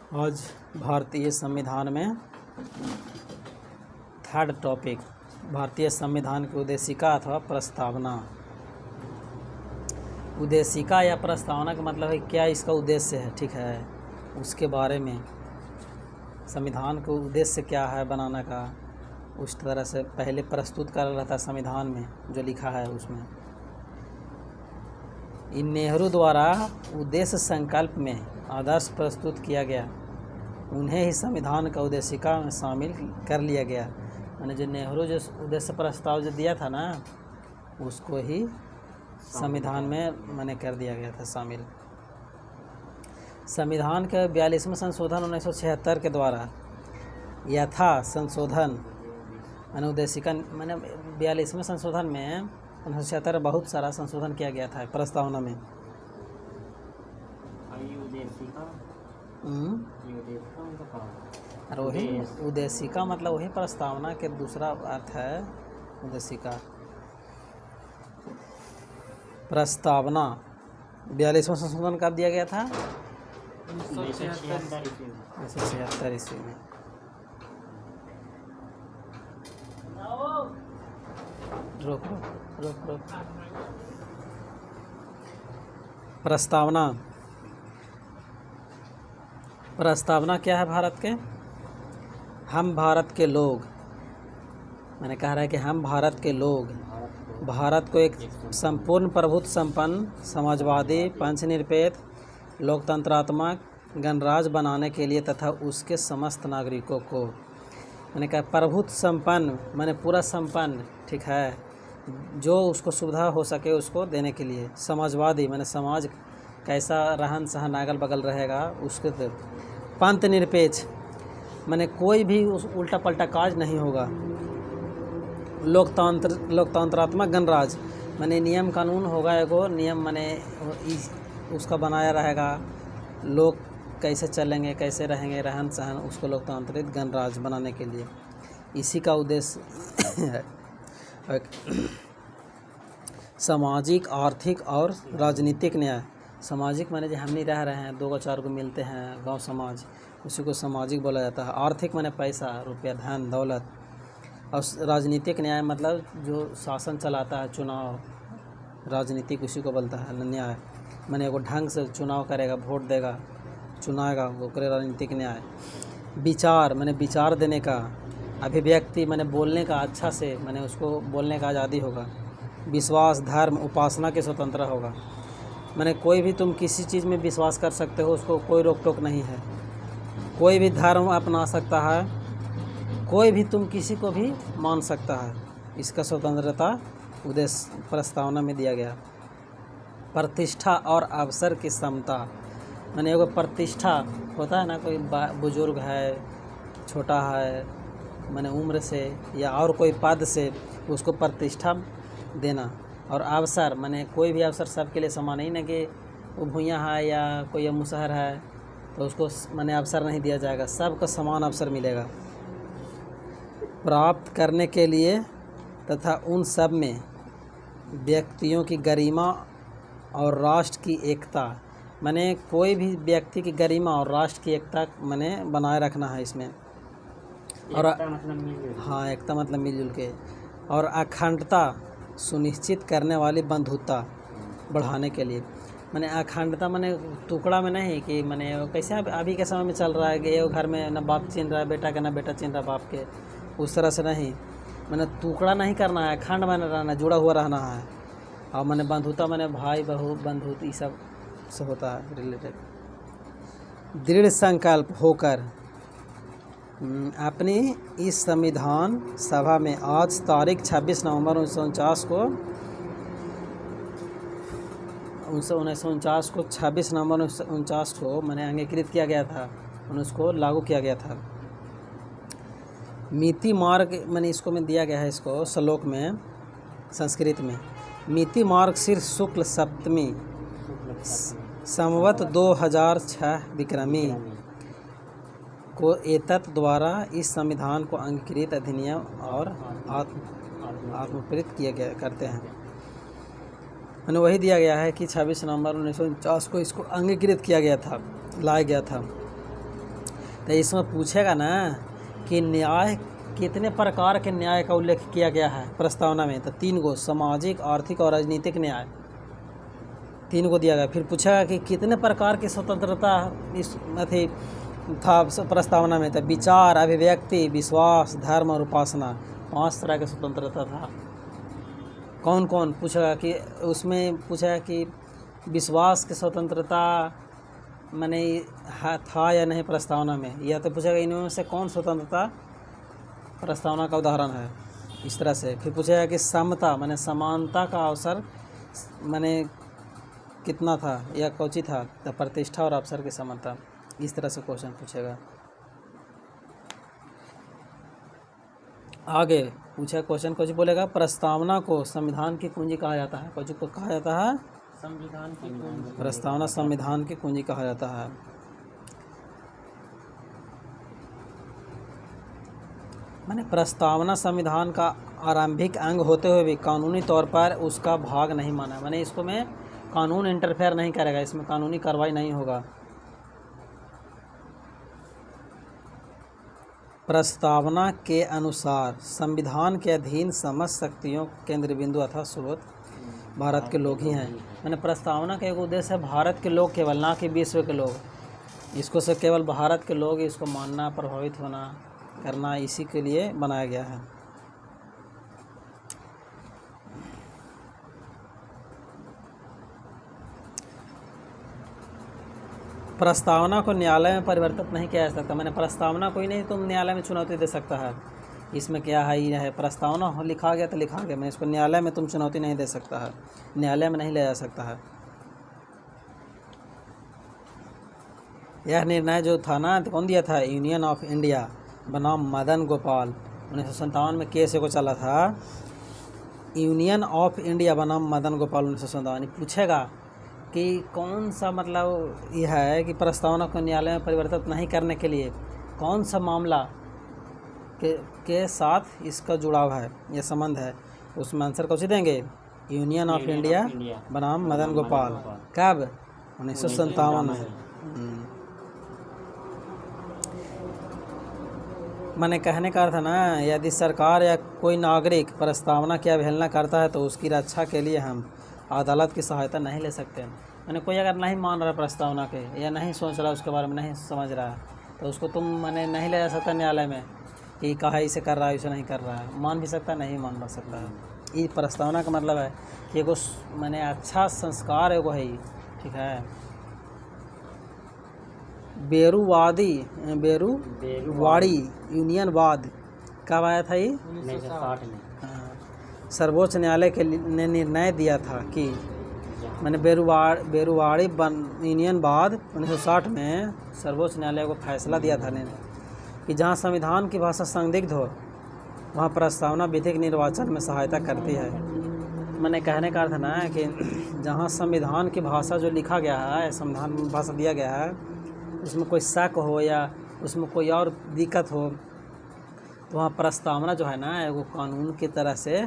आज भारतीय संविधान में थर्ड टॉपिक, भारतीय संविधान की उद्देशिका अथवा प्रस्तावना। उद्देशिका या प्रस्तावना का मतलब है क्या इसका उद्देश्य है, ठीक है, उसके बारे में संविधान का उद्देश्य क्या है बनाने का, उस तरह से पहले प्रस्तुत कर रहा था संविधान में जो लिखा है उसमें। इन नेहरू द्वारा उद्देश्य संकल्प में आदर्श प्रस्तुत किया गया, उन्हें ही संविधान का उद्देशिका में शामिल कर लिया गया। मैंने जो नेहरू जो उद्देश्य प्रस्ताव जो दिया था ना, उसको ही संविधान में मैंने कर दिया गया था शामिल। संविधान के 42वें संशोधन 1976 के द्वारा यथा संशोधन मैंने उद्देशिका मैंने 42वें संशोधन में 1976 बहुत सारा संशोधन किया गया था प्रस्तावना में। और वही उद्देशिका मतलब वही प्रस्तावना के दूसरा अर्थ है उद्देशिका। प्रस्तावना 42वां संशोधन कब दिया गया था? 1976 ईस्वी में। रोक रोक रोक रोक। प्रस्तावना प्रस्तावना क्या है? भारत के हम भारत के लोग, मैंने कह रहा है कि हम भारत के लोग भारत को एक संपूर्ण प्रभुत्व संपन्न समाजवादी पंचनिरपेक्ष लोकतंत्रात्मक गणराज्य बनाने के लिए तथा उसके समस्त नागरिकों को, मैंने कहा प्रभुत्व संपन्न मैंने पूरा संपन्न, ठीक है, जो उसको सुविधा हो सके उसको देने के लिए। समाजवादी मैंने समाज कैसा रहन सहन अगल बगल रहेगा उसके। पंथ निरपेक्ष मैंने कोई भी उस उल्टा पल्टा काज नहीं होगा। लोकतंत्रात्मक गणराज्य मैंने नियम कानून होगा, एगो नियम मैंने उसका बनाया रहेगा, लोग कैसे चलेंगे कैसे रहेंगे रहन सहन, उसको लोकतांत्रिक गणराज्य बनाने के लिए इसी का उद्देश्य है। सामाजिक आर्थिक और राजनीतिक न्याय। सामाजिक माने जो हम नहीं रह रहे हैं, दो को चार को मिलते हैं गांव समाज, उसी को सामाजिक बोला जाता है। आर्थिक माने पैसा रुपया धन दौलत। और राजनीतिक न्याय मतलब जो शासन चलाता है, चुनाव राजनीतिक उसी को बोलता है न्याय। माने एगो ढंग से चुनाव करेगा, वोट देगा, चुनाएगा, वो करे राजनीतिक न्याय। विचार माने विचार देने का, अभिव्यक्ति माने बोलने का अच्छा से, माने उसको बोलने का आज़ादी होगा। विश्वास धर्म उपासना के स्वतंत्र होगा, माने कोई भी तुम किसी चीज़ में विश्वास कर सकते हो, उसको कोई रोक टोक नहीं है। कोई भी धर्म अपना सकता है, कोई भी तुम किसी को भी मान सकता है, इसका स्वतंत्रता उद्देश्य प्रस्तावना में दिया गया। प्रतिष्ठा और अवसर की समता माने एगो प्रतिष्ठा होता है ना, कोई बुजुर्ग है, छोटा है, माने उम्र से या और कोई पद से उसको प्रतिष्ठा देना। और अवसर माने कोई भी अवसर सबके लिए समान नहीं ना, कि वो भूया है या कोई मुसहर है तो उसको माने अवसर नहीं दिया जाएगा, सबको समान अवसर मिलेगा प्राप्त करने के लिए तथा उन सब में व्यक्तियों की गरिमा और राष्ट्र की एकता, माने कोई भी व्यक्ति की गरिमा और राष्ट्र की एकता माने बनाए रखना है इसमें। और हाँ, एकता मतलब मिलजुल के। और अखंडता सुनिश्चित करने वाली बंधुता बढ़ाने के लिए, माने अखंडता माने टुकड़ा में नहीं कि माने कैसे अभी के समय में चल रहा है कि एक घर में ना बाप चिन रहा है बेटा के, ना बेटा चिन रहा है बाप के, उस तरह से नहीं, माने टुकड़ा नहीं करना है, अखंड में रहना, जुड़ा हुआ रहना है। और माने बंधुता माने भाई बहू बंधु ये सब से होता है रिलेटेड। दृढ़ संकल्प होकर अपनी इस संविधान सभा में आज तारीख 26 नवंबर 1949 को 1949 को 26 नवंबर 1949 को मैंने अंगीकृत किया गया था, उसको लागू किया गया था। नीति मार्ग मैंने इसको में दिया गया है, इसको श्लोक में संस्कृत में नीति मार्ग शीर्ष शुक्ल सप्तमी संवत 2006 विक्रमी को एतत् द्वारा इस संविधान को अंगीकृत अधिनियम और आत्मप्रेरित किया गया करते हैं। मैंने वही दिया गया है कि 26 नवंबर 1949 को इसको अंगीकृत किया गया था, लाया गया था। तो इसमें पूछेगा ना कि न्याय कितने प्रकार के न्याय का उल्लेख किया गया है प्रस्तावना में, तो 3 गो, सामाजिक, आर्थिक और राजनीतिक न्याय, 3 को दिया गया। फिर पूछेगा कि कितने प्रकार की स्वतंत्रता इस अथी था प्रस्तावना में, तो विचार, अभिव्यक्ति, विश्वास, धर्म और उपासना, 5 तरह की स्वतंत्रता था। कौन कौन पूछेगा कि उसमें पूछेगा कि विश्वास की स्वतंत्रता मैंने था या नहीं प्रस्तावना में, या तो पूछेगा इनमें से कौन स्वतंत्रता प्रस्तावना का उदाहरण है, इस तरह से। फिर पूछेगा कि समता मैंने समानता का अवसर मैंने कितना था या कौची था, तो प्रतिष्ठा और अवसर की समानता, इस तरह से क्वेश्चन पूछेगा। आगे पूछा क्वेश्चन कुछ बोलेगा, प्रस्तावना को संविधान की कुंजी कहा जाता है। कुछ को कहा जाता है संविधान की कुंजी। प्रस्तावना संविधान की कुंजी कहा जाता है। माने प्रस्तावना संविधान का आरंभिक अंग होते हुए भी कानूनी तौर पर उसका भाग नहीं माना। माने इसको में कानून इंटरफेयर नहीं करेगा, इसमें कानूनी कार्रवाई नहीं होगा। प्रस्तावना के अनुसार संविधान के अधीन समस्त शक्तियों केंद्र बिंदु अथवा स्रोत भारत के लोग ही हैं। मैंने प्रस्तावना का एक उद्देश्य है भारत के लोग केवल, ना कि विश्व के लोग। इसको से केवल भारत के लोग इसको मानना, प्रभावित होना, करना, इसी के लिए बनाया गया है। प्रस्तावना को न्यायालय में परिवर्तित नहीं किया जा सकता। मैंने प्रस्तावना कोई नहीं तुम न्यायालय में चुनौती दे सकता है, इसमें क्या है, ये है प्रस्तावना लिखा गया तो लिखा गया। मैं इसको न्यायालय में तुम चुनौती नहीं दे सकता है, न्यायालय में नहीं ले जा सकता है। यह निर्णय जो था ना, तो कौन दिया था, यूनियन ऑफ इंडिया बनाम मदन गोपाल, 1957 में केस को चला था। यूनियन ऑफ इंडिया बनाम मदन गोपाल 1957। पूछेगा कि कौन सा मतलब यह है कि प्रस्तावना को न्यायालय में परिवर्तित नहीं करने के लिए कौन सा मामला के साथ इसका जुड़ाव है या संबंध है, उसमें आंसर कौन सी देंगे, यूनियन ऑफ इंडिया बनाम मदन गोपाल। कब, 1957 में। मैंने कहने का अर्थ ना, यदि सरकार या कोई नागरिक प्रस्तावना की अवहेलना करता है तो उसकी रक्षा के लिए हम अदालत की सहायता नहीं ले सकते। मैंने कोई अगर नहीं मान रहा प्रस्तावना के, या नहीं सोच रहा उसके बारे में, नहीं समझ रहा है, तो उसको तुम मैंने नहीं ले जा सकता न्यायालय में कि कहा इसे कर रहा है, इसे नहीं कर रहा है। मान भी सकता है, नहीं मान सकता है। ये प्रस्तावना का मतलब है कि एगो मैंने अच्छा संस्कार एगो है, ठीक है। बेरूवाड़ी यूनियनवाद कब आया था ये, 1960 में। सर्वोच्च न्यायालय ने निर्णय दिया था कि मैंने बेरूवाड़ी यूनियनवाद 1960 में सर्वोच्च न्यायालय को फैसला दिया था कि जहां संविधान की भाषा संदिग्ध हो वहां प्रस्तावना विधिक निर्वाचन में सहायता करती है। मैंने कहने का अर्थ ना है कि जहां संविधान की भाषा जो लिखा गया है, संविधान में भाषा दिया गया है, उसमें कोई शक हो या उसमें कोई और दिक्कत हो, तो वहाँ प्रस्तावना जो है ना वो कानून की तरह से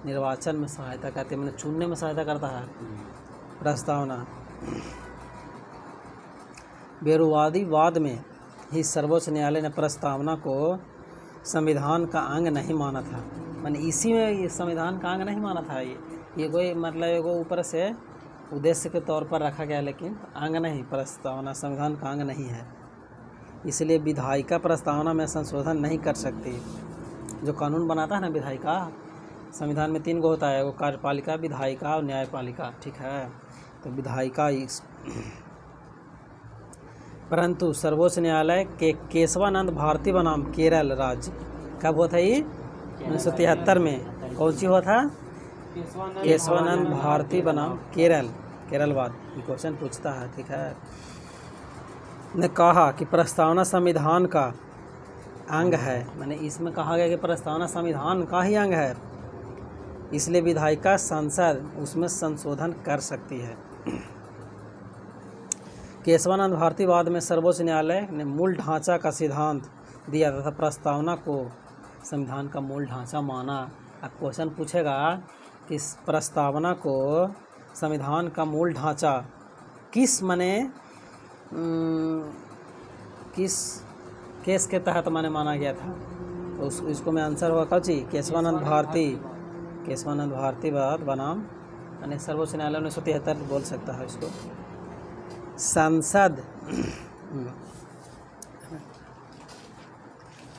निर्वाचन में सहायता करती है, मैंने चुनने में सहायता करता है प्रस्तावना। बेरूवादीवाद में ही सर्वोच्च न्यायालय ने प्रस्तावना को संविधान का अंग नहीं माना था। मैंने इसी में ये संविधान का अंग नहीं माना था। ये कोई मतलब एगो ऊपर से उद्देश्य के तौर पर रखा गया, लेकिन अंग नहीं, प्रस्तावना संविधान का अंग नहीं है। इसलिए विधायिका प्रस्तावना में संशोधन नहीं कर सकती। जो कानून बनाता है ना विधायिका, संविधान में 3 गो होता है, वो कार्यपालिका, विधायिका और न्यायपालिका, ठीक है। तो विधायिका परंतु सर्वोच्च न्यायालय के केशवानंद भारती बनाम केरल राज्य कब हुआ था, ये 1973 में। कौन सी हुआ था, केशवानंद भारती बनाम केरलवाद। ये क्वेश्चन पूछता है, ठीक है। ने कहा कि प्रस्तावना संविधान का अंग है। मैंने इसमें कहा गया कि प्रस्तावना संविधान का ही अंग है, इसलिए विधायिका संसद उसमें संशोधन कर सकती है। केशवानंद भारतीवाद में सर्वोच्च न्यायालय ने मूल ढांचा का सिद्धांत दिया तथा प्रस्तावना को संविधान का मूल ढांचा माना। अब क्वेश्चन पूछेगा कि प्रस्तावना को संविधान का मूल ढांचा किस केस के तहत माने माना गया था। तो इसको में आंसर हुआ कौची केशवानंद भारती। केशवानंद भारती बाद बनाम यानी सर्वोच्च न्यायालय 1973 बोल सकता है इसको। संसद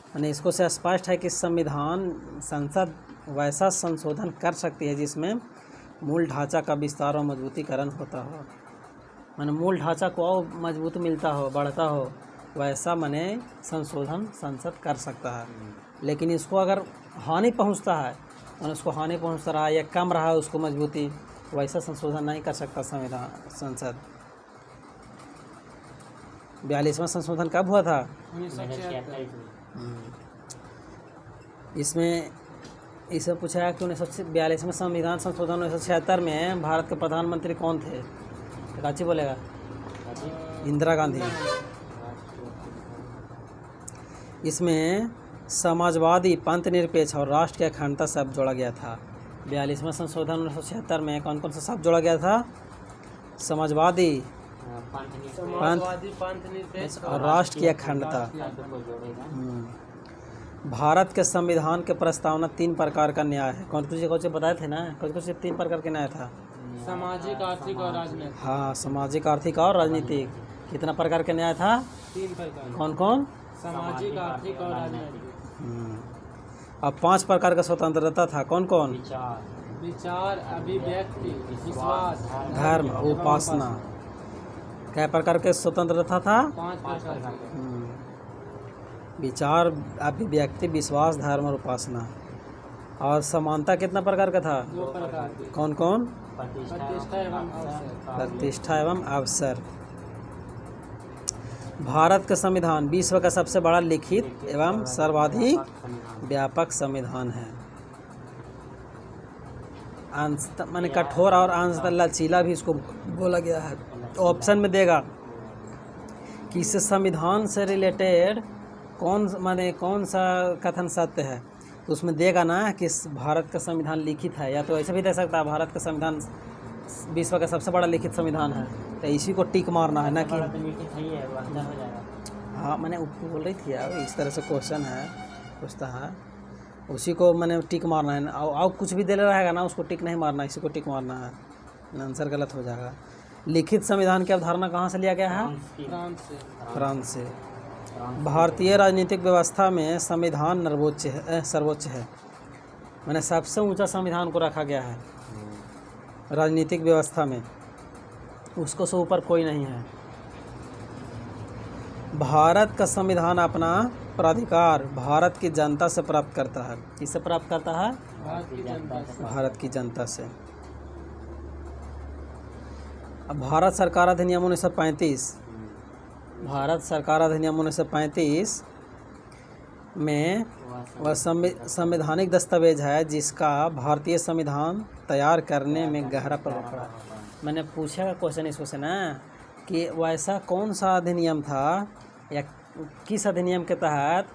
यानी इसको से स्पष्ट है कि संसद वैसा संशोधन कर सकती है जिसमें मूल ढांचा का विस्तार और मजबूतीकरण होता हो। माने मूल ढांचा को और मजबूत मिलता हो, बढ़ता हो, वैसा माने संशोधन संसद कर सकता है। लेकिन इसको अगर हानि पहुंचता है और उसको हानि पहुंचता रहा या कम रहा उसको मजबूती, वैसा संशोधन नहीं कर सकता संसद। 42वां संशोधन कब हुआ था? 1976 इसमें पूछा है कि 1942वें संविधान संशोधन 1976 में भारत के प्रधानमंत्री कौन थे? काची बोलेगा? इंदिरा गांधी। इसमें समाजवादी, पंथ निरपेक्ष और राष्ट्र की अखंडता शब्द जोड़ा गया था। 42वां संशोधन 1976 में कौन कौन सा शब्द जोड़ा गया था? समाजवादी, पंथ निरपेक्ष और राष्ट्र की अखंडता। भारत के संविधान के प्रस्तावना 3 प्रकार का न्याय है। कौन से बताए थे ना? कौन से 3 प्रकार के न्याय था? सामाजिक, आर्थिक और राजनीतिक। हाँ, सामाजिक, आर्थिक और राजनीतिक। कितना प्रकार के न्याय था? 3 प्रकार। कौन कौन? सामाजिक, आर्थिक और राजनीतिक। अब 5 प्रकार का स्वतंत्रता था। कौन कौन? विचार, अभिव्यक्ति, विश्वास, धर्म, उपासना। क्या प्रकार के स्वतंत्रता था? 5 प्रकार। विचार, अभिव्यक्ति, विश्वास, धर्म और उपासना। और समानता कितना प्रकार का था? 2 प्रकार। कौन कौन? प्रतिष्ठा एवं अवसर। प्रतिष्ठा एवं अवसर। भारत का संविधान विश्व का सबसे बड़ा लिखित एवं सर्वाधिक व्यापक संविधान है। माने कठोर और अंशतः लचीला भी इसको बोला गया है। ऑप्शन में देगा कि इस संविधान से रिलेटेड कौन सा कथन सत्य है, तो उसमें देगा ना कि भारत का संविधान लिखित है, या तो ऐसे भी दे सकता है भारत का संविधान विश्व का सबसे बड़ा लिखित संविधान है, तो इसी को टिक मारना है ना कि हाँ। मैंने बोल रही थी यार, इस तरह से क्वेश्चन है पूछता है, उसी को मैंने टिक मारना है। और कुछ भी दे रहेगा ना उसको टिक नहीं मारना, इसी को टिक मारना है, आंसर गलत हो जाएगा। लिखित संविधान की अवधारणा कहाँ से लिया गया है? फ्रांस से। भारतीय राजनीतिक व्यवस्था में संविधान सर्वोच्च है। मैंने सबसे ऊंचा संविधान को रखा गया है राजनीतिक व्यवस्था में, उसको से ऊपर कोई नहीं है। भारत का संविधान अपना प्राधिकार भारत की जनता से प्राप्त करता है। किससे प्राप्त करता है? भारत की जनता से। अब भारत सरकार अधिनियम 1935, भारत सरकार अधिनियम 1935 में वह संवैधानिक दस्तावेज है जिसका भारतीय संविधान तैयार करने में गहरा प्रभाव पड़ा। मैंने पूछा क्वेश्चन इसको से ना कि वैसा कौन सा अधिनियम था या किस अधिनियम के तहत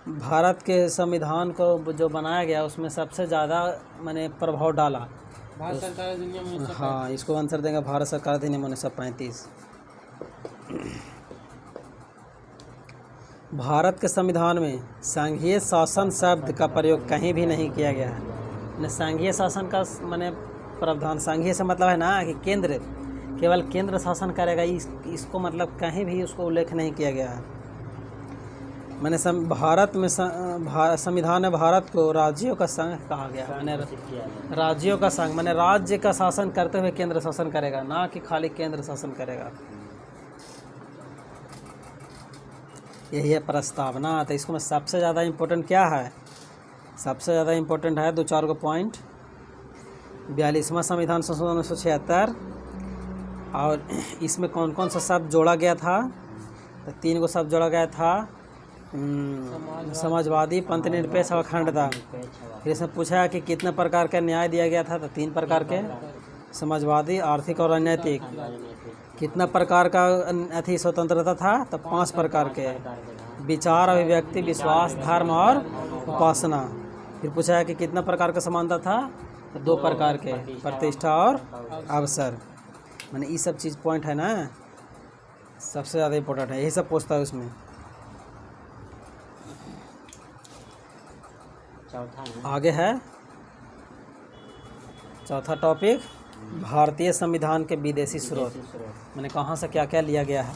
भारत के संविधान को जो बनाया गया उसमें सबसे ज़्यादा मैंने प्रभाव डाला। भारत सरकार अधिनियम 1935। हाँ, इसको आंसर देंगे भारत सरकार अधिनियम 1935। भारत के संविधान में संघीय शासन शब्द का प्रयोग कहीं भी नहीं किया गया है। संघीय शासन का मैंने प्रावधान, संघीय से मतलब है ना कि केंद्र, केवल केंद्र शासन करेगा, इसको मतलब कहीं भी उसको उल्लेख नहीं किया गया है। मैंने भारत में संविधान में भारत को राज्यों का संघ कहा गया। मैंने राज्यों का संघ मैंने राज्य का शासन करते हुए केंद्र शासन करेगा, ना कि खाली केंद्र शासन करेगा। यही है प्रस्तावना। तो इसको में सबसे ज़्यादा इम्पोर्टेंट क्या है? सबसे ज़्यादा इम्पोर्टेंट है 2-4 को पॉइंट। 42वां संविधान संशोधन 1976, और इसमें कौन कौन सा शब्द जोड़ा गया था? तो 3 को शब्द जोड़ा गया था, समाजवादी, पंथ निरपेक्ष और अखंडता। फिर इसमें पूछा कि कितने प्रकार का न्याय दिया गया था? तो 3 प्रकार के, समाजवादी, आर्थिक और राजनीतिक। कितना प्रकार का स्वतंत्रता था? तो 5 प्रकार के, विचार, अभिव्यक्ति, विश्वास, धर्म और उपासना। फिर पूछा कि कितना प्रकार का समानता था? तो 2 प्रकार के, प्रतिष्ठा और अवसर। मैंने ये सब चीज़ पॉइंट है ना, सबसे ज़्यादा इम्पोर्टेंट है, यही सब पूछता है उसमें। चौथा है आगे है चौथा टॉपिक, भारतीय संविधान के विदेशी स्रोत। मैंने कहाँ से क्या क्या लिया गया है।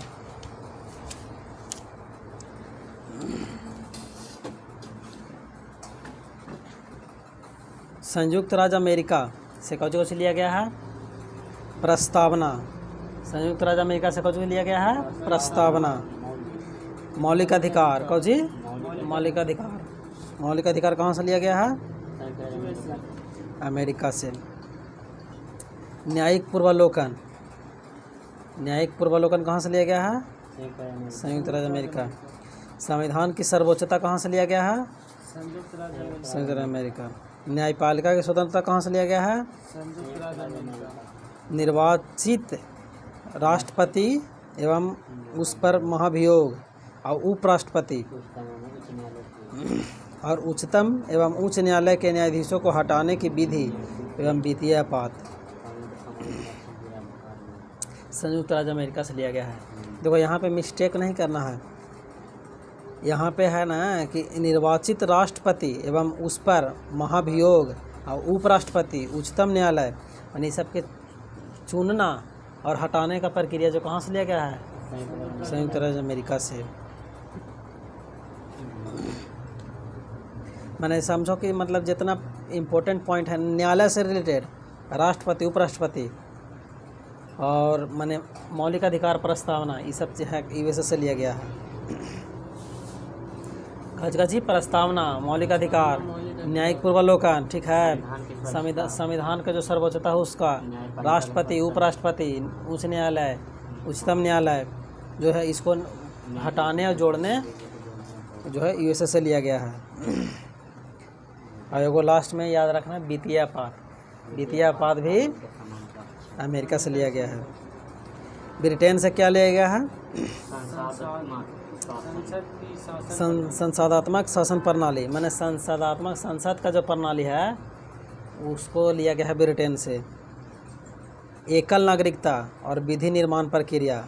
संयुक्त राज्य अमेरिका से कुछ लिया गया है प्रस्तावना। संयुक्त राज्य अमेरिका से कुछ लिया गया है प्रस्तावना। मौलिक अधिकार कौजी मौलिक अधिकार। मौलिक अधिकार कहाँ से लिया गया है अमेरिका से। न्यायिक पूर्वावलोकन। न्यायिक पूर्वावलोकन कहाँ से लिया गया है संयुक्त राज्य अमेरिका। संविधान की सर्वोच्चता कहाँ से लिया गया है संयुक्त राज्य संयुक्त राज्य अमेरिका। न्यायपालिका की स्वतंत्रता कहाँ से लिया गया है संयुक्त राज्य अमेरिका। निर्वाचित राष्ट्रपति एवं उस पर महाभियोग और उपराष्ट्रपति और उच्चतम एवं उच्च न्यायालय के न्यायाधीशों को हटाने की विधि एवं वित्तीय आपात संयुक्त राज्य अमेरिका से लिया गया है। देखो यहाँ पे मिस्टेक नहीं करना है। यहाँ पे है ना कि निर्वाचित राष्ट्रपति एवं उस पर महाभियोग और उपराष्ट्रपति उच्चतम न्यायालय यानी सबके चुनना और हटाने का प्रक्रिया जो कहाँ से लिया गया है संयुक्त राज्य अमेरिका से। मैंने समझो कि मतलब जितना इम्पोर्टेंट पॉइंट है न्यायालय से रिलेटेड राष्ट्रपति उपराष्ट्रपति और माने मौलिक अधिकार प्रस्तावना ये सब है यूएसए से लिया गया है। खचखची प्रस्तावना मौलिक अधिकार न्यायिक पूर्वावलोकन ठीक है। संविधान का जो सर्वोच्चता है उसका राष्ट्रपति उपराष्ट्रपति उच्च न्यायालय उच्चतम न्यायालय जो है इसको हटाने और जोड़ने जो है यूएसए से लिया गया है। और एगो लास्ट में याद रखना वित्तीय आपात। वित्तीय आपात भी अमेरिका से लिया गया है। ब्रिटेन से क्या लिया गया है संसदात्मक शासन प्रणाली। मैंने संसदात्मक संसद का जो प्रणाली है उसको लिया गया है ब्रिटेन से। एकल नागरिकता और विधि निर्माण प्रक्रिया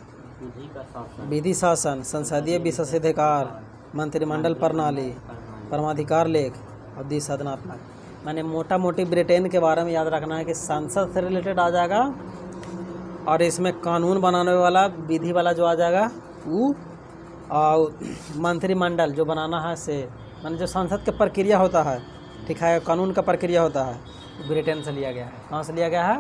विधि शासन संसदीय विशेषाधिकार मंत्रिमंडल प्रणाली परमाधिकार लेख और द्विसदनात्मक। मैंने मोटा मोटी ब्रिटेन के बारे में याद रखना है कि संसद से रिलेटेड आ जाएगा और इसमें कानून बनाने वाला विधि वाला जो आ जाएगा वो और मंत्रिमंडल जो बनाना है से मैंने जो संसद का प्रक्रिया होता है ठीक है कानून का प्रक्रिया होता है ब्रिटेन से लिया गया है। कहाँ से लिया गया है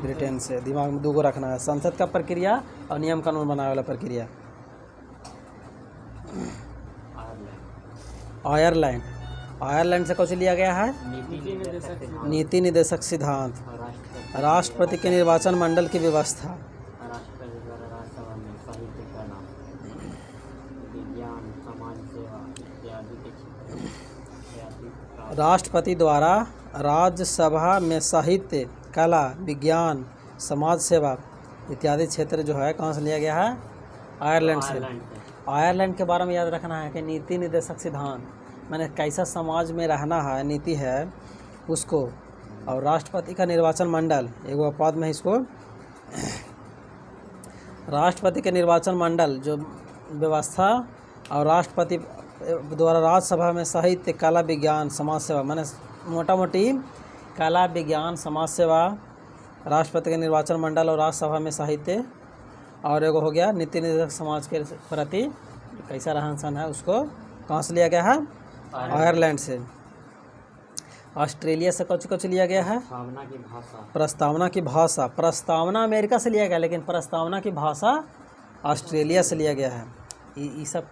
ब्रिटेन से। दिमाग में दूगो रखना है संसद का प्रक्रिया और नियम कानून बनाने वाला प्रक्रिया। आयरलैंड। आयरलैंड से कुछ लिया गया है नीति निर्देशक सिद्धांत राष्ट्रपति के निर्वाचन मंडल की व्यवस्था राष्ट्रपति द्वारा राज्यसभा में साहित्य कला विज्ञान समाज सेवा इत्यादि क्षेत्र जो है कहाँ से लिया गया है आयरलैंड से। आयरलैंड के बारे में याद रखना है कि नीति निर्देशक सिद्धांत मैंने कैसा समाज में रहना है नीति है उसको और राष्ट्रपति का निर्वाचन मंडल एगो अपवाद में इसको राष्ट्रपति के निर्वाचन मंडल जो व्यवस्था और राष्ट्रपति द्वारा राज्यसभा में साहित्य कला विज्ञान समाज सेवा मैंने मोटा मोटी कला विज्ञान समाज सेवा राष्ट्रपति के निर्वाचन मंडल और राज्यसभा में साहित्य और एगो हो गया नीति निर्देशक समाज के प्रति कैसा रहन सहन है उसको कहाँ से लिया गया है आयरलैंड से। ऑस्ट्रेलिया से कुछ लिया गया है प्रस्तावना की भाषा। प्रस्तावना अमेरिका से लिया गया लेकिन प्रस्तावना की भाषा ऑस्ट्रेलिया से लिया गया है। ये सब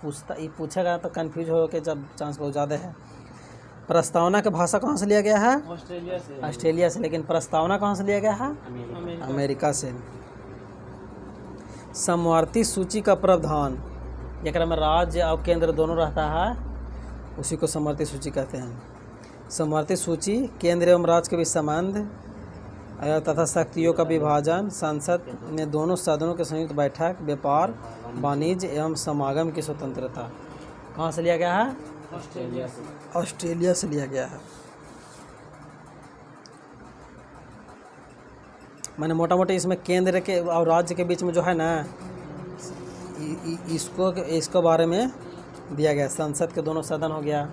पूछेगा तो कंफ्यूज हो के जब चांस बहुत ज़्यादा है। प्रस्तावना की भाषा कहाँ से लिया गया है ऑस्ट्रेलिया से लेकिन प्रस्तावना कहाँ से लिया गया है अमेरिका से। समवर्ती सूची का प्रावधान जरा में राज्य और केंद्र दोनों रहता है उसी को समवर्ती सूची कहते हैं। समवर्ती सूची केंद्र एवं राज्य के बीच संबंध तथा शक्तियों का विभाजन संसद में दोनों सदनों के संयुक्त बैठक व्यापार वाणिज्य एवं समागम की स्वतंत्रता कहाँ से लिया गया है ऑस्ट्रेलिया से लिया गया है। मैंने मोटा मोटी इसमें केंद्र के और राज्य के बीच में जो है ना इसको बारे में दिया गया। संसद के दोनों सदन हो गया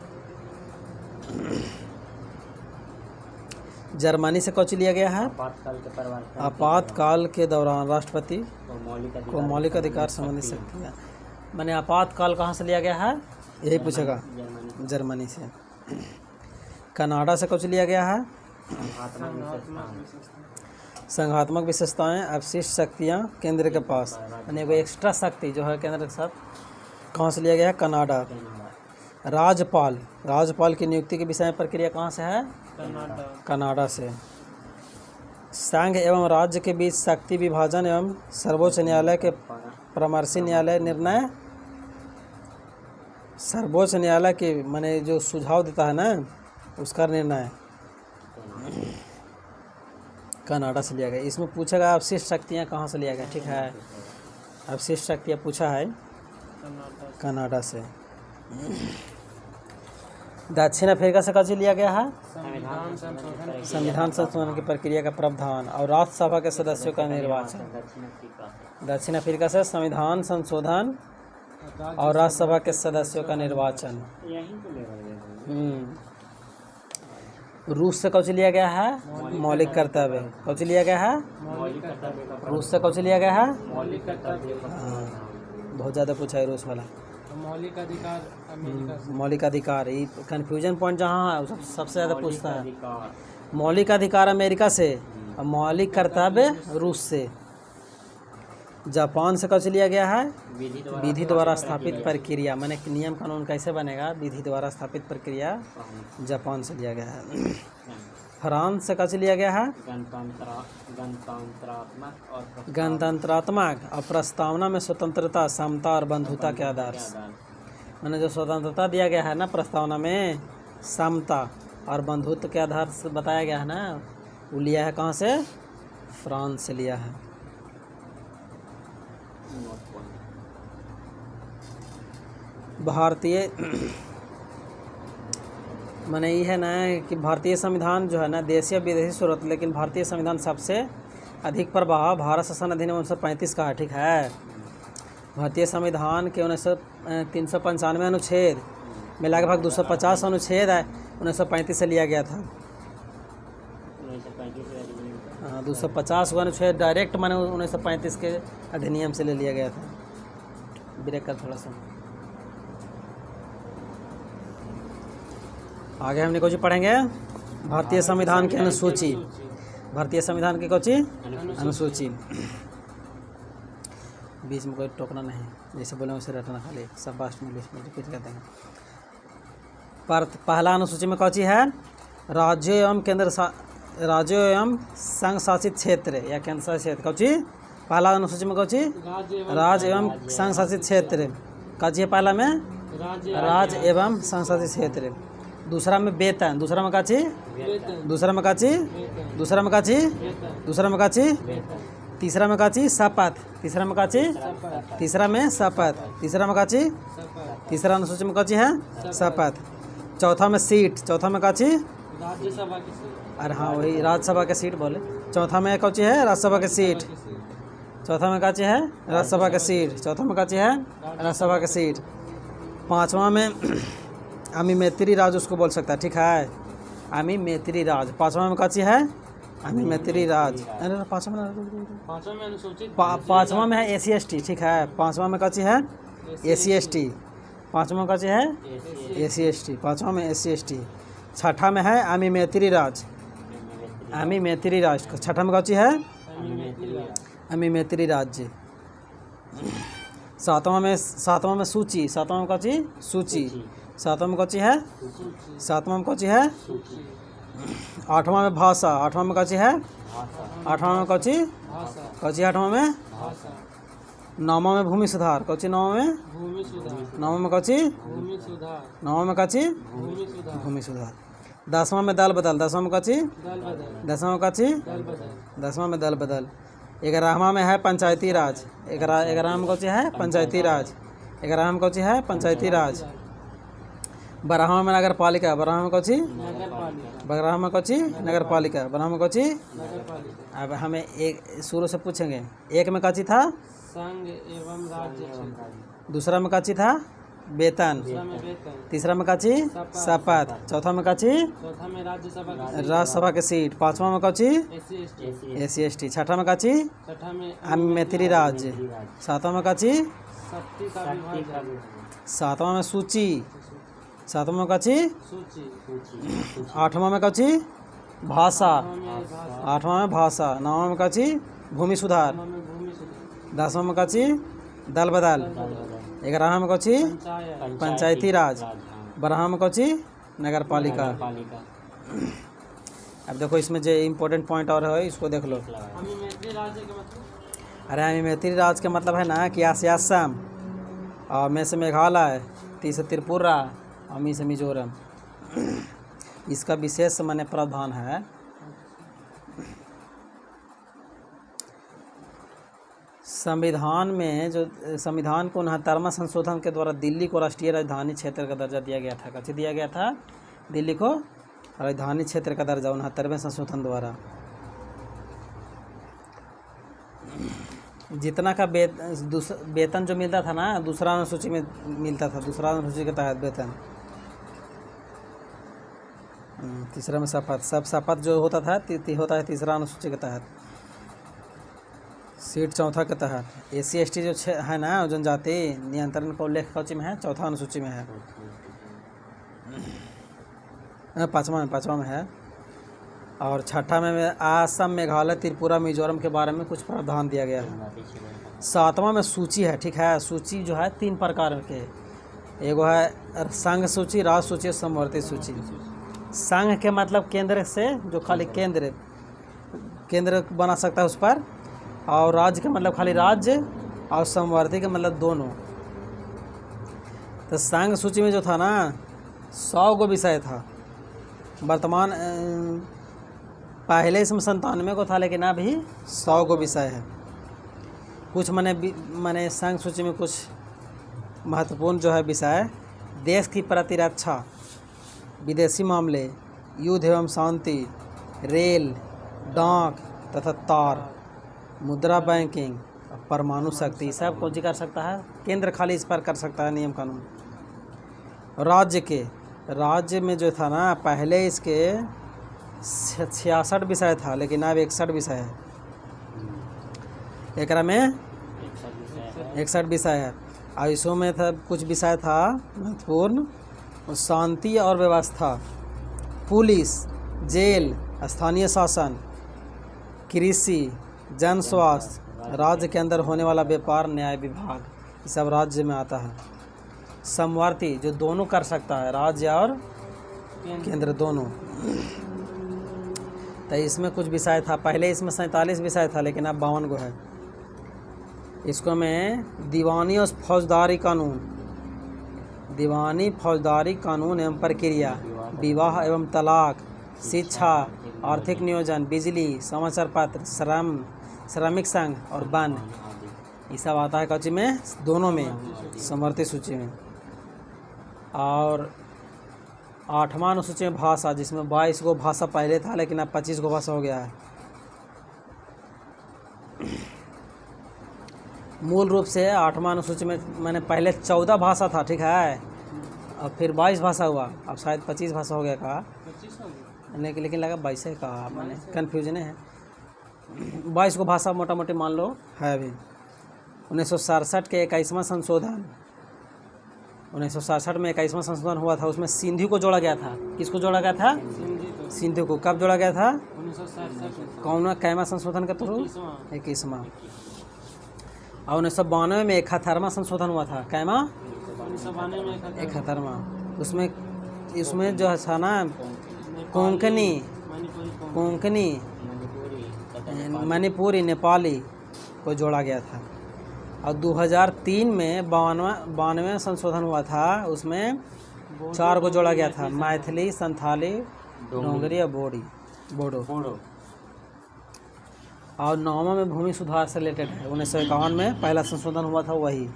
जर्मनी से कौन लिया गया है? आपातकाल के परिवर्तन आपातकाल के दौरान राष्ट्रपति को मौलिक को मौलिक अधिकार संबंधी शक्तियाँ। मैंने आपातकाल कहाँ से लिया गया है? यही पूछेगा। जर्मनी जर्मनी से। कनाडा से कौन लिया गया है? संघात्मक विशेषताएं अवशिष्ट शक्तियाँ केंद्र के पास, यानी वो एक्स्ट्रा शक्ति जो है केंद्र के साथ। कहाँ से लिया गया है? कनाडा। राज्यपाल, राज्यपाल की नियुक्ति के विषय में प्रक्रिया कहाँ से है? कनाडा से। संघ एवं राज्य के बीच शक्ति विभाजन एवं सर्वोच्च न्यायालय के परामर्शी न्यायालय निर्णय, सर्वोच्च न्यायालय के माने जो सुझाव देता है ना, उसका निर्णय कनाडा से लिया गया। इसमें पूछेगा अवशिष्ट शक्तियाँ कहाँ से लिया गया, ठीक है। अवशिष्ट शक्तियाँ पूछा है कनाडा से। दक्षिण अफ्रीका से कहाँ लिया गया है? संविधान संशोधन की प्रक्रिया का प्रावधान और राज्यसभा के सदस्यों का निर्वाचन। दक्षिण अफ्रीका से संविधान संशोधन और राज्यसभा के सदस्यों का निर्वाचन। रूस से कौन लिया गया है? मौलिक कर्तव्य। कौन लिया गया है? रूस से कौन लिया गया है? हाँ, बहुत ज़्यादा पूछा है रूस वाला। मौलिक अधिकार अमेरिका से। मौलिक अधिकार, ये कन्फ्यूजन पॉइंट जहाँ है वो सबसे ज़्यादा पूछता है। मौलिक अधिकार अमेरिका से और मौलिक कर्तव्य रूस से। जापान से कौन लिया गया है? विधि द्वारा स्थापित प्रक्रिया, माने नियम कानून कैसे बनेगा, विधि द्वारा स्थापित प्रक्रिया जापान से लिया गया है। फ्रांस से कौन लिया गया है? गणतंत्रात्मक और प्रस्तावना में स्वतंत्रता, समता और बंधुता के आदर्श। मैंने जो स्वतंत्रता दिया गया है ना प्रस्तावना में, समता और बंधुत्व के आधार से बताया गया है ना, वो लिया है कहाँ से? फ्रांस से लिया है। भारतीय माने ये है ना कि भारतीय संविधान जो है ना देशीय विदेशी सूरत, लेकिन भारतीय संविधान सबसे अधिक प्रभाव भारत शासन अधिनियम 1935 का है, ठीक है। भारतीय संविधान के 395 अनुच्छेद में लगभग 250 अनुच्छेद है 1935 से लिया गया था। 250 अनुच्छेद डायरेक्ट माने 1935 के अधिनियम से ले लिया गया था। ब्रेक कर थोड़ा सा। आगे हमने कुछ पढ़ेंगे भारतीय संविधान की अनुसूची। भारतीय संविधान की कुछ अनुसूची। बीच में कोई टोकना नहीं, जैसे बोले वैसे रटना, खाली सब बात में रिपीट कर देंगे। पहला अनुसूची में कौची है? राज्य एवं संघ शासित क्षेत्र या केंद्र शासित क्षेत्र। कौची पहला अनुसूची में कौची? राज्य एवं संघ शासित क्षेत्र। कौची है पहला में? राज्य एवं संघ शासित क्षेत्र। दूसरा में वेतन। दूसरा में काची? दूसरा में काची? दूसरा में काची? दूसरा में काची? तीसरा में काची? शपथ। तीसरा में काची? तीसरा में शपथ। तीसरा में काची? तीसरा अनुसूची में काची है? शपथ। चौथा में सीट। चौथा में काची? राज्यसभा की सीट। अरे हाँ वही राज्यसभा के सीट बोले। चौथा में कौची है? राज्यसभा के सीट। चौथा में काची है? राज्यसभा के सीट। चौथा में काची है? राज्यसभा के सीट। पाँचवा में आमी मैत्री राज उसको बोल सकता है, ठीक है। आमी मैत्री राज। पाँचवा में काची है? आमी मैत्री राज। अरे पाँचवा में अनुसूचित पाँचवा में है SC/ST, ठीक है। पाँचवा में काची है? SC/ST। पाँचवा में काची है? SC/ST। पाँचवा में SC/ST। छठा में है आमी मैत्री राज। आमी मैत्री राज। छठा में काची है? आमी मैत्री राज्य। सातवां में सूची। सातवां में काची? सूची। सातवां में कौची है? सातवां में कौची है? आठवां में भाषा। आठवां में कौची है? आठवां में कौची? कौची आठवां में? नौवां में भूमि सुधार। कौची नौवां में? भूमि सुधार। नौवां में कौची? भूमि सुधार। नौवां में कौची? भूमि सुधार। भूमि सुधार। दसवां में दल बदल। दसवां में कौची? दल बदल। दसवां में कौची? दल बदल। दसवां में दल बदल। ग्यारहवां में है पंचायती राज। ग्यारहवां में कौची है? पंचायती राज। ग्यारहवां में कौची है? पंचायती राज। बारहवां में नगर पालिका। बारहवां में कौची? बारहवां में कौची? नगर पालिका। बारहवां में कौची? अब हमें एक शुरू से पूछेंगे। एक में कौची था? संघ एवं राज्य क्षेत्र। दूसरा में कौची था? वेतन, दूसरा में वेतन, तीसरा में काची शपथ, चौथा में काची चौथा में राज्यसभा की सीट, राज्यसभा के सीट, पांचवा में काची एससी एसटी, SC/ST, छठा में काची छठा में मैत्री राज्य, सातवां में काची शक्ति का विभाजन, सातवां में सूची, सातवां में काची सूची, आठवां में काची भाषा, नौवां में भाषा, आठवां में भाषा, नौवां में काची भूमि सुधार, नौवां में भूमि सुधार, दसवां में काची दल बदल, ग्यारहवां में काची पंचायत, पंचायती राज, बारहवां में काची नगर पालिका। अब देखो इसमें जो इम्पोर्टेंट पॉइंट और है इसको देख लो। हमें मैत्री राज्य का मतलब अरे हमें मैत्री राज का मतलब है ना कि असम, और में से मेघालय, ती से त्रिपुरा, और मी से मिजोरम। इसका विशेष माने प्रावधान है संविधान में, जो संविधान को 69वां संशोधन के द्वारा दिल्ली को राष्ट्रीय राजधानी क्षेत्र का दर्जा दिया गया था। कैसे दिया गया था? दिल्ली को राजधानी क्षेत्र का दर्जा 69वें संशोधन द्वारा। जितना का वेतन जो मिलता था ना, दूसरा अनुसूची में मिलता था, दूसरा अनुसूची के तहत वेतन। तीसरा में शपथ, सब शपथ जो होता था होता है तीसरा अनुसूची के तहत। सीट चौथा के तहत। SC/ST जो है ना, जनजाति नियंत्रण का उल्लेख कौची में है? चौथा अनुसूची में है, पाँचवा में है। और छठा में असम, मेघालय, त्रिपुरा, मिजोरम के बारे में कुछ प्रावधान दिया गया है। सातवां में सूची है, ठीक है। सूची जो है 3 प्रकार के, एगो है संघ सूची, राज्य सूची, समवर्ती सूची। संघ के मतलब केंद्र से, जो खाली केंद्र बना सकता है उस पर, और राज्य का मतलब खाली राज्य, और समवर्ती का मतलब दोनों। तो संघ सूची में जो था ना 100 गो विषय था। वर्तमान पहले इसमें 97 को था, लेकिन अभी 100 गो विषय है। कुछ माने संघ सूची में कुछ महत्वपूर्ण जो है विषय: देश की प्रतिरक्षा, विदेशी मामले, युद्ध एवं शांति, रेल, डाक तथा तार, मुद्रा बैंकिंग, परमाणु शक्ति। सब कौन सी कर सकता है? केंद्र खाली इस पर कर सकता है नियम कानून। राज्य में जो था ना, पहले इसके 66 विषय था, लेकिन अब 61 विषय है। एकरा में 61 विषय है। और इसमें में था कुछ विषय था महत्वपूर्ण: शांति और व्यवस्था, पुलिस, जेल, स्थानीय शासन, कृषि, जन स्वास्थ्य, राज्य के अंदर होने वाला व्यापार, न्याय विभाग, ये सब राज्य में आता है। समवर्ती जो दोनों कर सकता है, राज्य और केंद्र दोनों। तो इसमें कुछ विषय था, पहले इसमें 47 विषय था, लेकिन अब 52 गो है। इसको में दीवानी और फौजदारी कानून, दीवानी, फौजदारी कानून एवं प्रक्रिया, विवाह एवं तलाक, शिक्षा, आर्थिक नियोजन, बिजली, समाचार पत्र, श्रमिक संघ और वन, ये सब आता है कौची में? दोनों में, समवर्ती सूची में। और 8वां अनुसूची में भाषा, जिसमें 22 गो भाषा पहले था, लेकिन अब 25 गो भाषा हो गया है। मूल रूप से 8वां अनुसूची में मैंने पहले 14 भाषा था, ठीक है, और फिर 22 भाषा हुआ, अब शायद 25 भाषा हो गया। कहा 25 हो गया, लेकिन लगा 22 है, कहा मैंने, कन्फ्यूजन है। 22 को भाषा मोटा मोटी मान लो है अभी। 1967 के 21वां संशोधन, 1967 में 21वां संशोधन हुआ था, उसमें सिंधी को जोड़ा गया था। किसको जोड़ा गया था? सिंधी को सिंधी को। कब जोड़ा गया था? 1967 कौन कैमा संशोधन के थ्रू? 21वां। और 1992 में 71वां संशोधन हुआ था। कैमा? 1992 में 71वां। उसमें जो है था ना, कोंकणी, मणिपुरी, नेपाली को जोड़ा गया था। और 2003 में 92वां संशोधन हुआ था, उसमें 4 को जोड़ा गया था: मैथिली, संथाली, डोंगरी और बोडो। और 9वां में भूमि सुधार से रिलेटेड है। 1951 में पहला संशोधन हुआ था वही।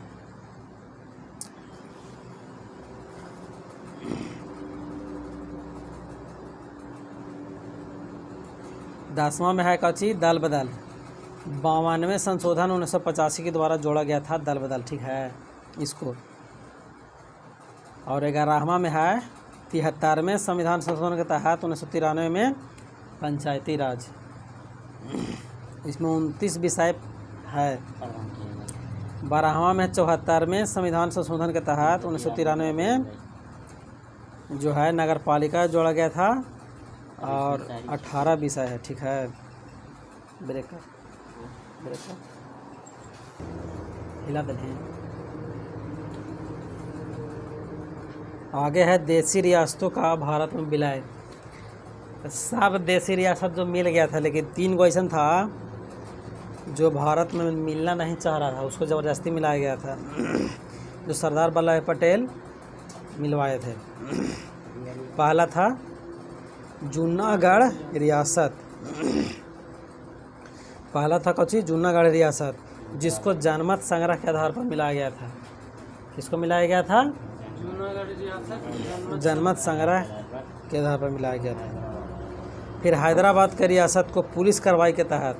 दसवां में है कौची? दल बदल। 52वें संशोधन 1985 के द्वारा जोड़ा गया था दल बदल, ठीक है। इसको और 11वां में है 73वें संविधान संशोधन के तहत 1993 में पंचायती राज। इसमें 29 विषय है। प्रदान किए गए। 12वां में 74वें संविधान संशोधन के तहत 1993 में जो है नगर पालिका जोड़ा गया था और 18 विषय है। ठीक है, ब्रेक कर हिला दें। आगे है देसी रियासतों का भारत में विलय। सब देसी रियासत जो मिल गया था, लेकिन 3 गो ऐसा था जो भारत में मिलना नहीं चाह रहा था, उसको ज़बरदस्ती मिलाया गया था, जो सरदार वल्लभ भाई पटेल मिलवाए थे। पहला था जूनागढ़ रियासत। पहला था कौची जूनागढ़ रियासत, जिसको जनमत संग्रह के आधार पर मिलाया गया था। किसको मिलाया गया था? जूनागढ़ रियासत जनमत संग्रह के आधार पर मिलाया गया था। फिर हैदराबाद के रियासत को पुलिस कार्रवाई के तहत,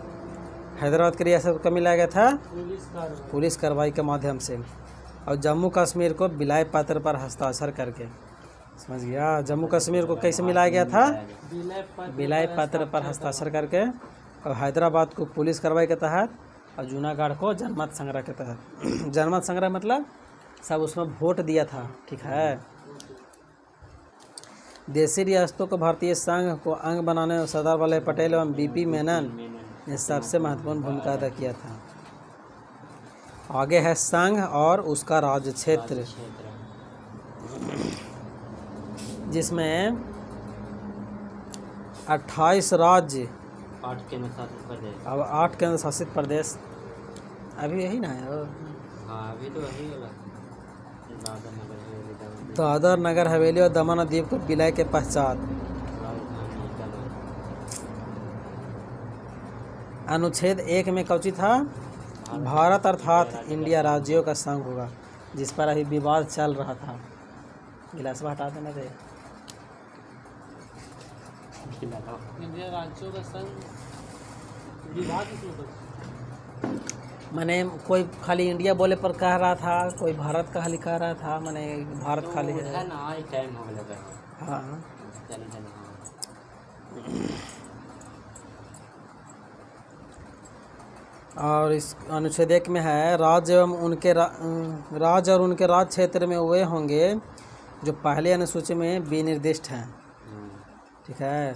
हैदराबाद की रियासत को मिलाया गया था पुलिस कार्रवाई के माध्यम से। और जम्मू कश्मीर को विलय पत्र पर हस्ताक्षर करके। समझ गया? जम्मू कश्मीर को कैसे मिलाया गया था? विलय पत्र पर हस्ताक्षर करके। और हैदराबाद को पुलिस कार्रवाई के तहत और जूनागढ़ को जनमत संग्रह के तहत। जनमत संग्रह मतलब सब उसमें वोट दिया था। ठीक है। देसी रियासतों को भारतीय संघ को अंग बनाने में सरदार वल्लभ पटेल एवं बीपी मेनन ने सबसे महत्वपूर्ण भूमिका अदा किया था। आगे है संघ और उसका राज्य क्षेत्र, जिसमें 28 राज्य 8 केंद्र शासित प्रदेश। अब 8 केंद्र शासित प्रदेश। अभी यही ना है? हाँ, अभी तो वही वाला दादर नगर हवेली और दमन और दीव को विलय के पश्चात अनुच्छेद 1 में कौची था? भारत अर्थात इंडिया राज्यों का संघ होगा, जिस पर अभी विवाद चल रहा था। गिलास हटा देना रे। इंडिया राज्यों का संघ विभाग किसमें होता? मैंने कोई खाली इंडिया बोले पर कह रहा था, कोई भारत का खाली कह रहा था। मैंने भारत खाली है है ना, एक टाइम हो गया। हाँ। चलिए और इस अनुच्छेद 1 में है राज्य एवं उनके राज्य और उनके राज्य क्षेत्र में वे होंगे जो पहले अनुसूची में विनिर्दिष्ट हैं। ठीक है।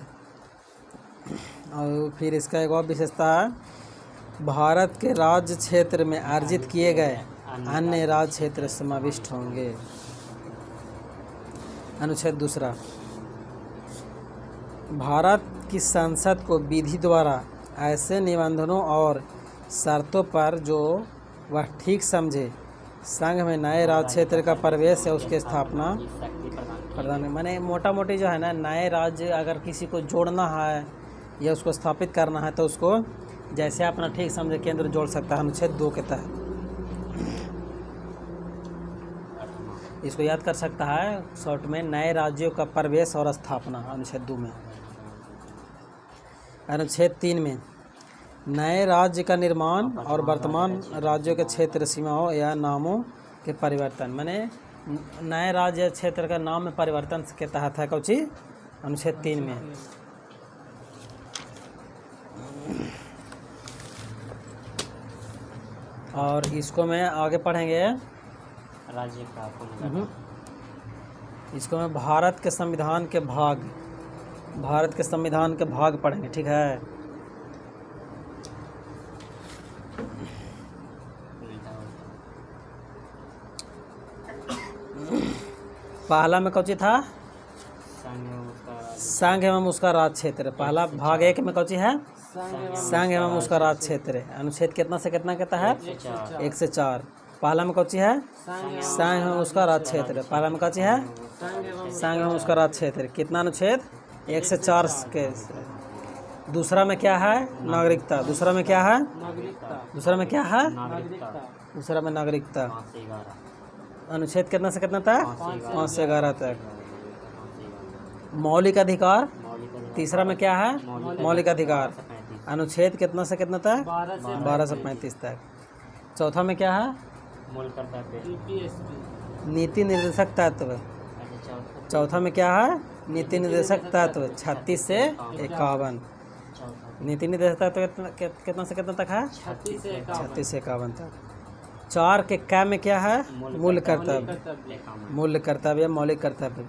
और फिर इसका एक और विशेषता है, भारत के राज्य क्षेत्र में अर्जित किए गए अन्य राज्य क्षेत्र समाविष्ट होंगे। अनुच्छेद 2, भारत की संसद को विधि द्वारा ऐसे निबंधनों और शर्तों पर जो वह ठीक समझे संघ में नए राज्य क्षेत्र का प्रवेश या उसकी स्थापना प्रदान। मैंने मोटा मोटी जो है ना, नए राज्य अगर किसी को जोड़ना है या उसको स्थापित करना है तो उसको जैसे अपना ठीक समझे केंद्र जोड़ सकता है अनुच्छेद 2 के तहत। इसको याद कर सकता है शॉर्ट में, नए राज्यों का प्रवेश और स्थापना अनुच्छेद 2 में। अनुच्छेद 3 में नए राज्य का निर्माण और वर्तमान राज्यों के क्षेत्र सीमाओं या नामों के परिवर्तन। मैंने नए राज्य क्षेत्र का नाम में परिवर्तन के तहत है कौची? अनुच्छेद 3 में। और इसको मैं आगे पढ़ेंगे राज्य का इसको मैं भारत के संविधान के भाग पढ़ेंगे। ठीक है। पहला में कौची था? संघ एवं उसका राज्य क्षेत्र। पहला भाग 1 में कौची है? संघ एवं उसका राज्य क्षेत्र। अनुच्छेद कितना से कितना के तहत? 1 से 4। पहला में कौची है? संघ एवं उसका राज्य क्षेत्र। पहला में कौची है? संघ एवं उसका राज्य क्षेत्र। कितना अनुच्छेद? 1 से 4 के। दूसरा में क्या है? नागरिकता। दूसरा में क्या है? दूसरा में क्या है? दूसरा में नागरिकता। अनुच्छेद कितना से कितना तक? 5 से 11 तक। मौलिक अधिकार। तीसरा में क्या है? मौलिक अधिकार। अनुच्छेद कितना से कितना तक? 12 से 35 तक। चौथा में क्या है? नीति निर्देशक तत्व। चौथा में क्या है? नीति निर्देशक तत्व 36 से 51। नीति निर्देशक तत्व कितना से कितना तक है? 36 से 36 से 51 तक। 4 के क में क्या है? मूल कर्तव्य। मूल्य कर्तव्य, मौलिक कर्तव्य।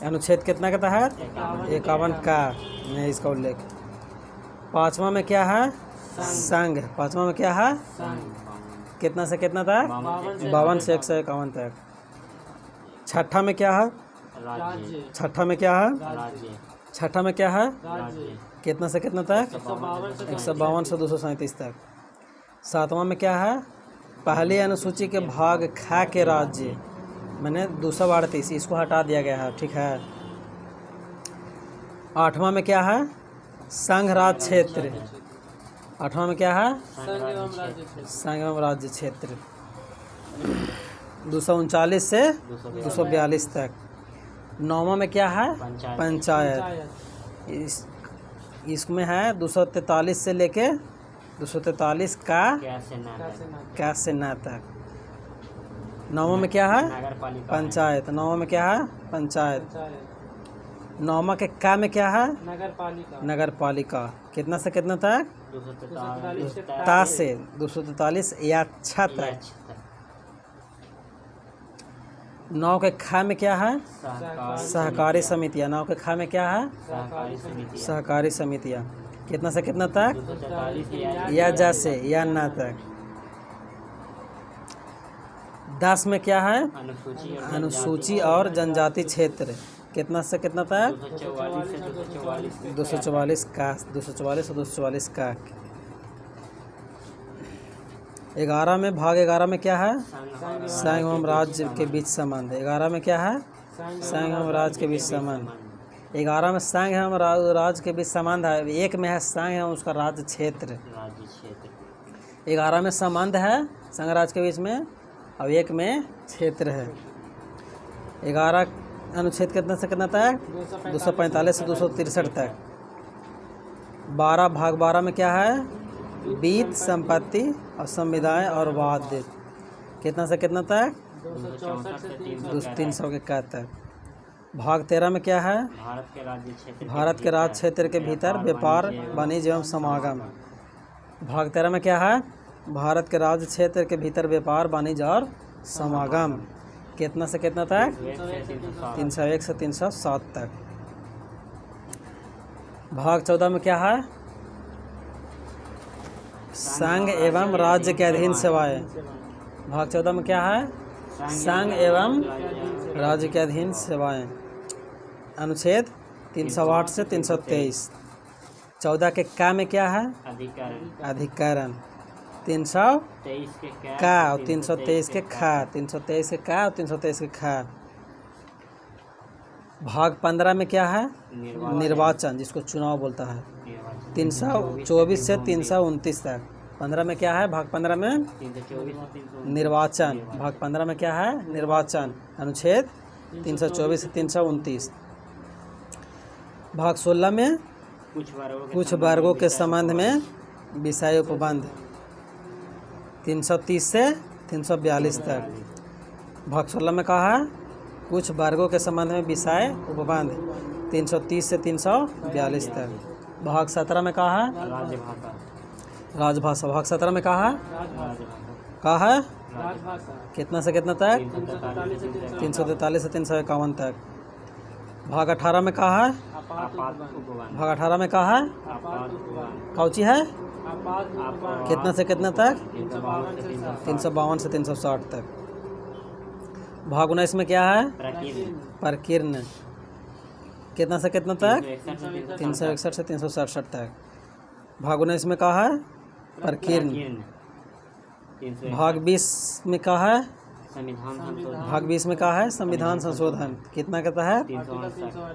अनुच्छेद कितना के तहत? 51 का नहीं इसका उल्लेख। 5वां में क्या है? संघ। 5वां में क्या है? कितना से कितना तक? 52 से 151 तक। 6ठा में क्या है? राज्य। 6ठा में क्या है? राज्य। 6ठा में क्या है? राज्य। कितना से कितना तक? 152 से 237 तक। 7वां में क्या है? पहली अनुसूची के भाग ख के राज्य, मैंने 238, इसको हटा दिया गया है, ठीक है। 8वां में क्या है? संघ राज्य क्षेत्र। 8वां में क्या है? संघ एवं राज्य क्षेत्र। संघ एवं राज्य क्षेत्र। 239 से 242 तक। 9वां में क्या है? पंचायत। इसमें है 243 से लेके 243 का क्या से न तक। 9वां में क्या है? पंचायत। 9वां में क्या है? पंचायत। 9वां के का में क्या है? नगर पालिका। नगर पालिका। कितना से कितना तक? 243 से ता से 243 या 6 तक। 9 के ख में क्या है? सहकारी समितियाँ। 9 के ख में क्या है? सहकारी समितियाँ। कितना से कितना तक? या जैसे या ना तक। 10 में क्या है? अनुसूची और जनजाति क्षेत्र। कितना से कितना तक? 244 का 244 और 244 का। 11 में भाग 11 में क्या है? संघ एवं राज्य के बीच संबंध। 11 में क्या है? संघ एवं राज्य के बीच संबंध। 11 में संघ एवं राज्य के बीच संबंध है। 1 में है संघ एवं उसका राज्य क्षेत्र। 11 में संबंध है संघ राज्य के बीच में, और 1 में क्षेत्र है। 11 अनुच्छेद कितना से कितना तक? 245 से 263 तक। 12 भाग 12 में क्या है? वित्त, संपत्ति और संविदाएं और वाद्य। कितना से कितना तक? 300 के का तक। भाग 13 में क्या है? भारत के राज्य क्षेत्र के भीतर व्यापार, वाणिज्य एवं समागम। भाग 13 में क्या है? भारत के राज्य क्षेत्र के भीतर व्यापार, वाणिज्य और समागम। कितना से कितना तक? 301 से 307 तक। भाग 14 में क्या है? संघ एवं राज्य के अधीन सेवाएं। भाग 14 में क्या है? संघ एवं राज्य के अधीन सेवाएं। अनुच्छेद 308 से 323। 14 के का में क्या है? अधिकरण। 323 का और 323 के खा। 323 के का और 323 के खा। भाग 15 में क्या है? निर्वाचन, जिसको चुनाव बोलता है। 324 से 329 तक। 15 में क्या है? भाग 15 में निर्वाचन। भाग 15 में क्या है? निर्वाचन। अनुच्छेद 324 से 329। भाग 16 में कुछ वर्गों के संबंध में विषय उपबंध। 330 से 342 तक। भाग 16 में कहा है कुछ वर्गों के संबंध में विषय उपबंध। 330 से 342 तक। भाग 17 में कहा है राजभाषा। भाग 17 में कहा है कितना से कितना तक? 343 से 351 तक। भाग 18 में कहा है? भाग 18 में कहा है कौची है? कितना से कितना तक? 352 से 360 तक। भाग 19 में क्या है? प्रकीर्ण। कितना से कितना तक? 361 से 367 तक। भाग 19 में कहा है? प्रकीर्ण। भाग 20 में कहा है? भाग 20 में कहा है? संविधान संशोधन। कितना के तहत?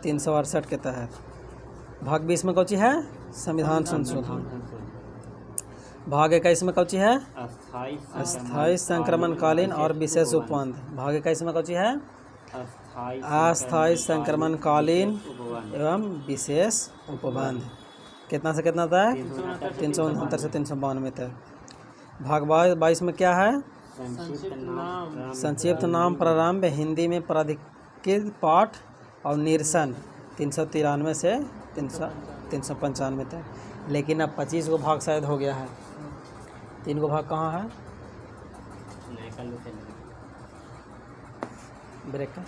368 के तहत। भाग 20 में कौची है? संविधान संशोधन। भाग 21 में कौची है? अस्थायी संक्रमणकालीन और विशेष उपबंध। भाग 21 में कौची है? अस्थायी संक्रमणकालीन एवं विशेष उपबंध। कितना से कितना तक? 369 से 392 तक। भाग 22 में क्या है? संक्षिप्त नाम संक्षिप्त नाम प्रारंभ, हिंदी में प्राधिकृत पाठ और निरसन 393 से 395 तक। लेकिन अब 25 गो भाग शायद हो गया है। 3 गो भाग कहाँ है? नहीं कर लेते ब्रेक कर।